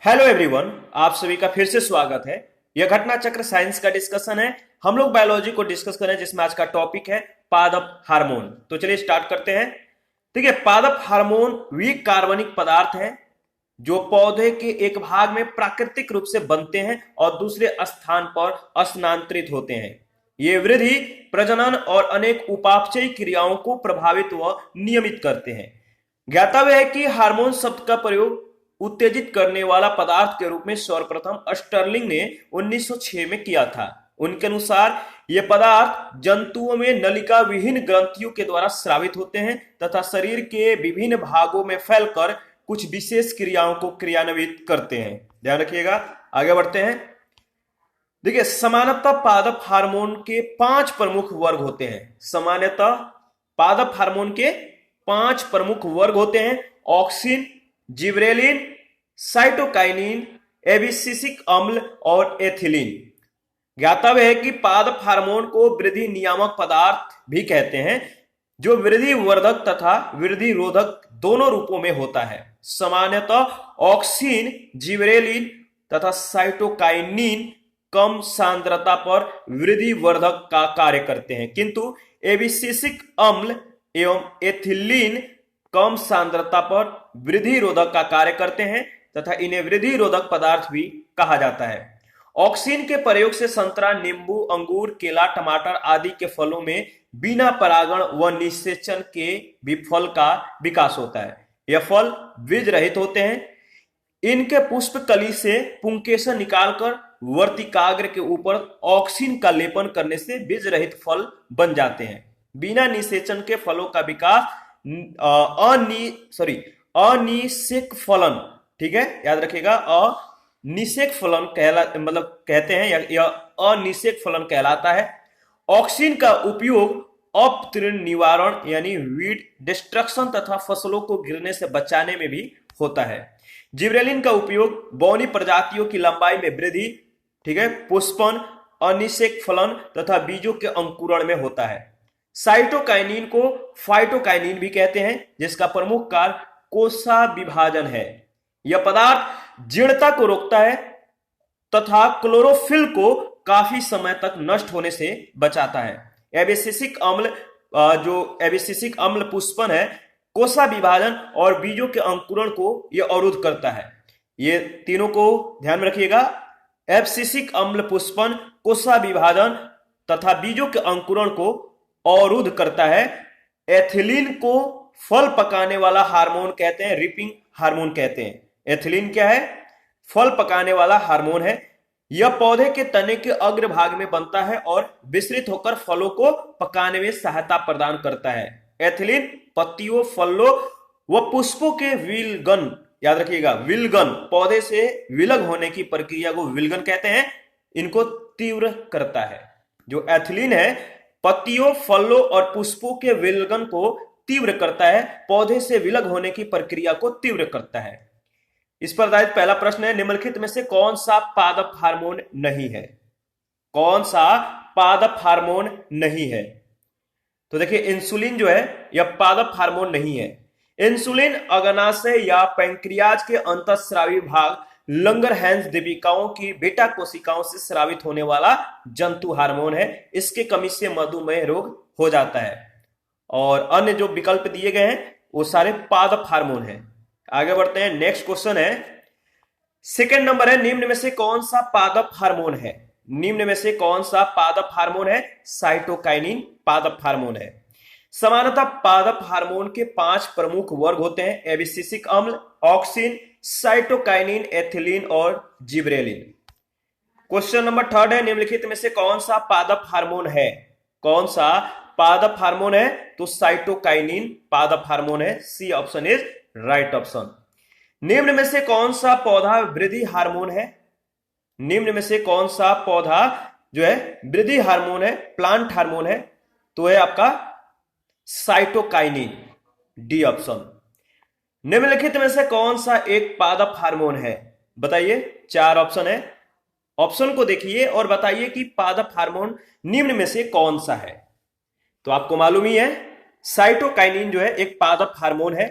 Hello everyone, आप सभी का फिर से स्वागत है। यह घटना चक्र साइंस का डिस्कशन है। हम लोग बायोलॉजी को डिस्कस करें जिसमें आज का टॉपिक है पादप हार्मोन। तो चलिए स्टार्ट करते हैं। ठीक है, पादप हार्मोन वे कार्बनिक पदार्थ हैं जो पौधे के एक भाग में प्राकृतिक रूप से बनते हैं और दूसरे स्थान पर स्थानांतरित होते हैं। ये वृद्धि, प्रजनन और अनेक उपापचयी क्रियाओं को प्रभावित व नियमित करते हैं। ज्ञातव्य है कि हार्मोन शब्द का प्रयोग उत्तेजित करने वाला पदार्थ के रूप में सर्वप्रथम स्टर्लिंग ने 1906 में किया था। उनके अनुसार ये पदार्थ जंतुओं में नलिका विहीन ग्रंथियों के द्वारा स्रावित होते हैं तथा शरीर के विभिन्न भागों में फैलकर कुछ विशेष क्रियाओं को क्रियान्वित करते हैं। ध्यान रखिएगा, आगे बढ़ते हैं। देखिए, सामान्यतः पादप हार्मोन के 5 प्रमुख वर्ग होते हैं। सामान्यतः पादप हार्मोन के 5 प्रमुख वर्ग होते हैं: ऑक्सिन, जिब्रेलिन, साइटोकाइनिन, एबिसिसिक अम्ल और एथिलीन। ज्ञातव्य है कि पादप हार्मोन को वृद्धि नियामक पदार्थ भी कहते हैं, जो वृद्धि वर्धक तथा वृद्धि रोधक दोनों रूपों में होता है। सामान्यतः ऑक्सिन, जिब्रेलिन तथा साइटोकाइनिन कम सांद्रता पर वृद्धि वर्धक का कार्य करते हैं, किंतु एबिसिसिक अम्ल एवं एथिलीन कम सांद्रता पर वृद्धि रोधक का कार्य करते हैं तथा इन्हें वृद्धि रोधक पदार्थ भी कहा जाता है। ऑक्सिन के प्रयोग से संतरा, नींबू, अंगूर, केला, टमाटर आदि के फलों में बिना परागण व निषेचन के भी फल का विकास होता है। यह फल बीज रहित होते हैं। इनके पुष्प कली से पुंकेसर निकालकर वर्तिकाग्र के ऊपर ऑक्सिन का लेपन करने से बीज रहित फल बन जाते हैं। बिना निषेचन के फलों का विकास अनिषेक फलन, ठीक है, याद रखिएगा, अनिषेक फलन कहते हैं, यह अनिषेक फलन कहलाता है। ऑक्सिन का उपयोग अपतृण निवारण यानी वीड डिस्ट्रक्शन तथा फसलों को गिरने से बचाने में भी होता है। जिब्रेलिन का उपयोग बौनी प्रजातियों की लंबाई में वृद्धि, ठीक है, पुष्पन, अनिषेक फलन तथा बीजों के अंकुरण में होता है। साइटोकाइनिन को फाइटोकाइनिन भी कहते हैं, जिसका प्रमुख कार्य कोशा विभाजन है। यह पदार्थ जीर्णता को रोकता है तथा क्लोरोफिल को काफी समय तक नष्ट होने से बचाता है। एबिसिसिक अम्ल पुष्पन है, कोशा विभाजन और बीजों के अंकुरण को यह अवरुद्ध करता है। ये तीनों को ध्यान में रखिएगा। एब्सिसिक अम्ल पुष्पन, कोशा विभाजन तथा बीजों के अंकुरण को अवरुद्ध करता है। एथिलीन को फल पकाने वाला हार्मोन कहते हैं, रिपिंग हार्मोन कहते हैं। एथिलीन क्या है? फल पकाने वाला हार्मोन है। यह पौधे के तने के अग्रभाग में बनता है और विस्तृत होकर फलों को पकाने में सहायता प्रदान करता है। एथिलीन पत्तियों, फलों व पुष्पों के विलगन, याद रखिएगा, विलगन, पौधे से विलग होने की प्रक्रिया को विलगन कहते हैं, इनको तीव्र करता है। जो एथिलीन है पत्तियों, फलों और पुष्पों के विलगन को तीव्र करता है, पौधे से विलग होने की प्रक्रिया को तीव्र करता है। इस पर आधारित पहला प्रश्न है, निम्नलिखित में से कौन सा पादप हार्मोन नहीं है? कौन सा पादप हार्मोन नहीं है? तो देखिए, इंसुलिन जो है यह पादप हार्मोन नहीं है। इंसुलिन अग्नाशय या पैंक्रियाज के अंतःस्रावी भाग लंगरहैंस दीपिकाओं की बेटा कोशिकाओं से स्रावित होने वाला जंतु हार्मोन है। इसके कमी से मधुमेह रोग हो जाता है। और अन्य जो विकल्प दिए गए हैं वो सारे पादप हार्मोन हैं। आगे बढ़ते हैं, नेक्स्ट क्वेश्चन है, सेकंड नंबर है, निम्न में से कौन सा पादप हार्मोन है? निम्न में से कौन सा पादप हार्मोन है? साइटोकाइनिन पादप हार्मोन है। सामान्यतः पादप हार्मोन के 5 प्रमुख वर्ग होते हैं: एबिसिसिक अम्ल, ऑक्सिन, साइटोकाइनिन, एथिलीन और जिब्रेलिन। क्वेश्चन नंबर थर्ड है, निम्नलिखित में से कौन सा पादप हार्मोन है? कौन सा पादप हार्मोन है? तो साइटोकाइनिन पादप हार्मोन है। C option is right option. निम्न में से कौन सा पौधा वृद्धि हार्मोन है? निम्न में से कौन सा पौधा जो है वृद्धि हार्मोन है, प्लांट हार्मोन है? तो है आपका साइटोकाइनिन, डी ऑप्शन। निम्नलिखित में से कौन सा एक पादप हार्मोन है? बताइए, 4 ऑप्शन है। ऑप्शन को देखिए और बताइए कि पादप हार्मोन निम्न में से कौन सा है। तो आपको मालूम ही है, साइटोकाइनिन जो है एक पादप हार्मोन है।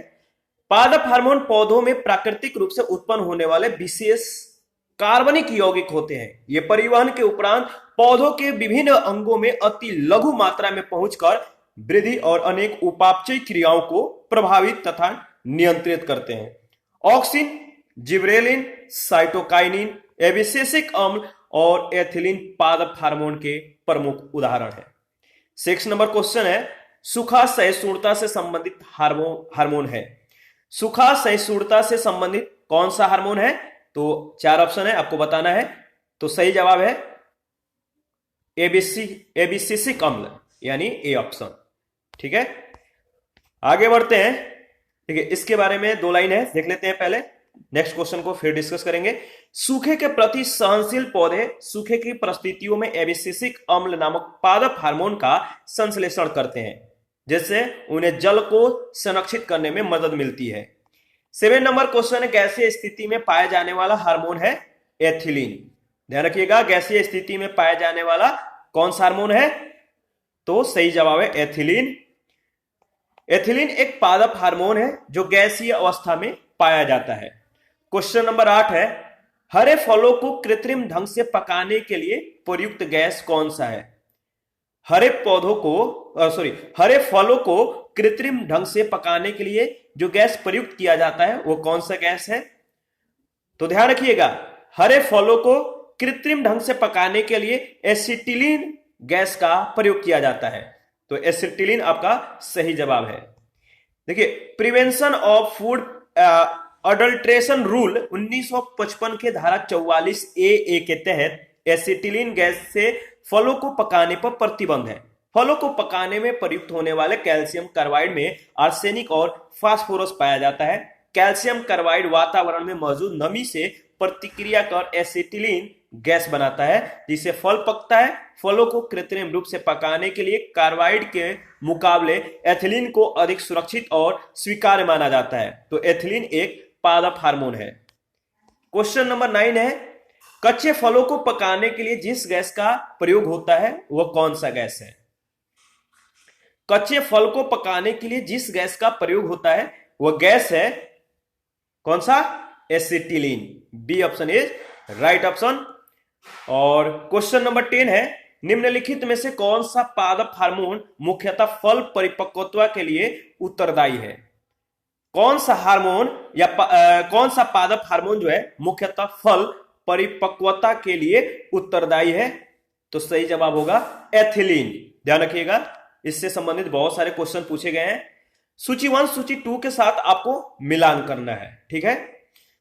पादप हार्मोन पौधों में प्राकृतिक रूप से उत्पन्न होने वाले विशेष कार्बनिक यौगिक होते हैं। ये परिवहन के उपरांत पौधों के विभिन्न अंगों में अति लघु मात्रा में पहुंचकर वृद्धि और अनेक उपापचय क्रियाओं को प्रभावित तथा नियंत्रित करते हैं। ऑक्सिन, जिबरेलिन, साइटोकाइनिन, एबिसिसिक अम्ल और एथिलीन पादप हार्मोन के प्रमुख उदाहरण हैं। 6 नंबर क्वेश्चन है, सूखा सहिष्णुता से संबंधित हार्मोन है। सूखा सहिष्णुता से संबंधित कौन सा हार्मोन है? तो 4 ऑप्शन है, आपको बताना है। तो सही जवाब है एबिसिसिक अम्ल, यानी ए ऑप्शन। ठीक है, आगे बढ़ते हैं। ठीक है, इसके बारे में 2 लाइन है, देख लेते हैं पहले, नेक्स्ट क्वेश्चन को फिर डिस्कस करेंगे। सूखे के प्रति सहनशील पौधे सूखे की परिस्थितियों में एबिसिसिक अम्ल नामक पादप हार्मोन का संश्लेषण करते हैं, जिससे उन्हें जल को संरक्षित करने में मदद मिलती है। 7 नंबर क्वेश्चन है, गैसीय स्थिति में पाया जाने वाला हार्मोन है एथिलीन। ध्यान रखिएगा, गैसीय स्थिति में पाया जाने वाला कौन सा हार्मोन है? तो सही जवाब है एथिलीन। एथिलीन एक पादप हार्मोन है जो गैसीय अवस्था में पाया जाता है। क्वेश्चन नंबर 8 है, हरे फलों को कृत्रिम ढंग से पकाने के लिए प्रयुक्त गैस कौन सा है? हरे फलों को कृत्रिम ढंग से पकाने के लिए जो गैस प्रयुक्त किया जाता है वो कौन सा गैस है? तो ध्यान रखिएगा, हरे फलों को कृत्रिम ढंग से पकाने के लिए एसिटिलीन गैस का प्रयोग किया जाता है। तो एसिटिलीन आपका सही जवाब है। देखिए, prevention of food adulteration rule 1955 के धारा 44A के तहत एसिटिलीन गैस से फलों को पकाने पर प्रतिबंध है। फलों को पकाने में प्रयुक्त होने वाले कैल्शियम कार्बाइड में आर्सेनिक और फास्फोरस पाया जाता है। कैल्शियम कार्बाइड वातावरण में मौजूद नमी से प्रतिक्रिया कर एसिटिलीन गैस बनाता है, जिससे फल पकता है। फलों को कृत्रिम रूप से पकाने के लिए कार्बाइड के मुकाबले एथिलीन को अधिक सुरक्षित और स्वीकार्य माना जाता है। तो एथिलीन एक पादप हार्मोन है। क्वेश्चन नंबर 9 है, कच्चे फलों को पकाने के लिए जिस गैस का प्रयोग होता है वह कौन सा गैस है? कच्चे फल को पकाने के लिए जिस गैस का प्रयोग होता है वह गैस है कौन सा? Acetylene. B option is right option. और क्वेश्चन नंबर 10 है, निम्नलिखित में से कौन सा पादप हार्मोन मुख्यतः फल परिपक्वता के लिए उत्तरदायी है? कौन सा हार्मोन या कौन सा पादप हार्मोन जो है मुख्यतः फल परिपक्वता के लिए उत्तरदायी है? तो सही जवाब होगा एथिलीन। ध्यान रखिएगा, इससे संबंधित बहुत सारे क्वेश्चन पूछे गए हैं। सूची 1 सूची 2 के साथ आपको मिलान करना है। ठीक है,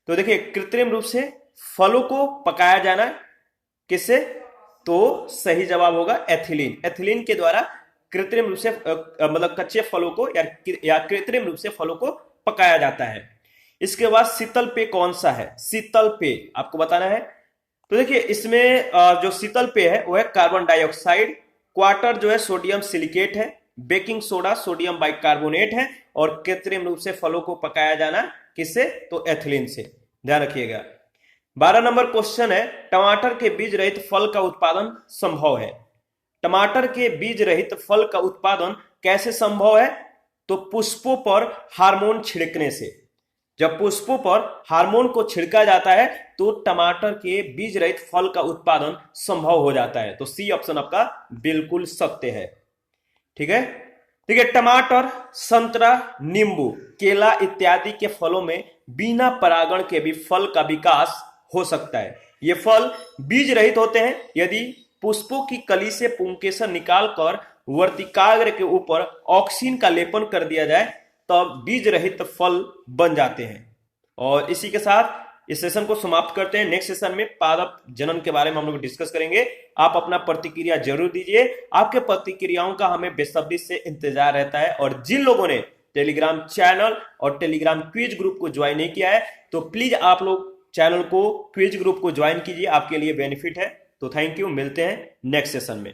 तो देखिए, कृत्रिम रूप से फलों को पकाया जाना किससे? तो सही जवाब होगा एथिलीन। एथिलीन के द्वारा कृत्रिम रूप से मतलब कच्चे फलों को या कृत्रिम रूप से फलों को पकाया जाता है। इसके बाद शीतल पेय कौन सा है? शीतल पेय आपको बताना है। तो देखिए, इसमें जो शीतल पेय है वो है कार्बन डाइऑक्साइड, क्वार्टर जो है सोडियम सिलिकेट है, बेकिंग सोडा सोडियम बाइकार्बोनेट है, और कृत्रिम रूप से फलों को पकाया जाना किससे? तो एथिलीन से। ध्यान रखिएगा। 12 नंबर क्वेश्चन है, टमाटर के बीज रहित फल का उत्पादन संभव है? टमाटर के बीज रहित फल का उत्पादन कैसे संभव है? तो पुष्पों पर हार्मोन छिड़कने से। जब पुष्पों पर हार्मोन को छिड़का जाता है तो टमाटर के बीज रहित फल का उत्पादन संभव हो जाता है। तो सी ऑप्शन आपका बिल्कुल सत्य है। ठीक है, ठीक है। टमाटर, संतरा, नींबू, केला इत्यादि के फलों में बिना परागण के भी फल का विकास हो सकता है। ये फल बीज रहित होते हैं। यदि पुष्पों की कली से पुंकेसर निकालकर वर्तिकाग्र के ऊपर ऑक्सीन का लेपन कर दिया जाए तब बीज रहित फल बन जाते हैं। और इसी के साथ इस सेशन को समाप्त करते हैं। नेक्स्ट सेशन में पादप जनन के बारे में हम लोग डिस्कस करेंगे। आप अपना प्रतिक्रिया जरूर दीजिए। आपके प्रतिक्रियाओं का हमें बेसब्री से इंतजार रहता है। और जिन लोगों ने टेलीग्राम चैनल और टेलीग्राम क्विज ग्रुप को ज्वाइन नहीं किया है तो प्लीज आप लोग चैनल को, क्विज ग्रुप को ज्वाइन कीजिए, आपके लिए बेनिफिट है। तो थैंक यू, मिलते हैं नेक्स्ट सेशन में।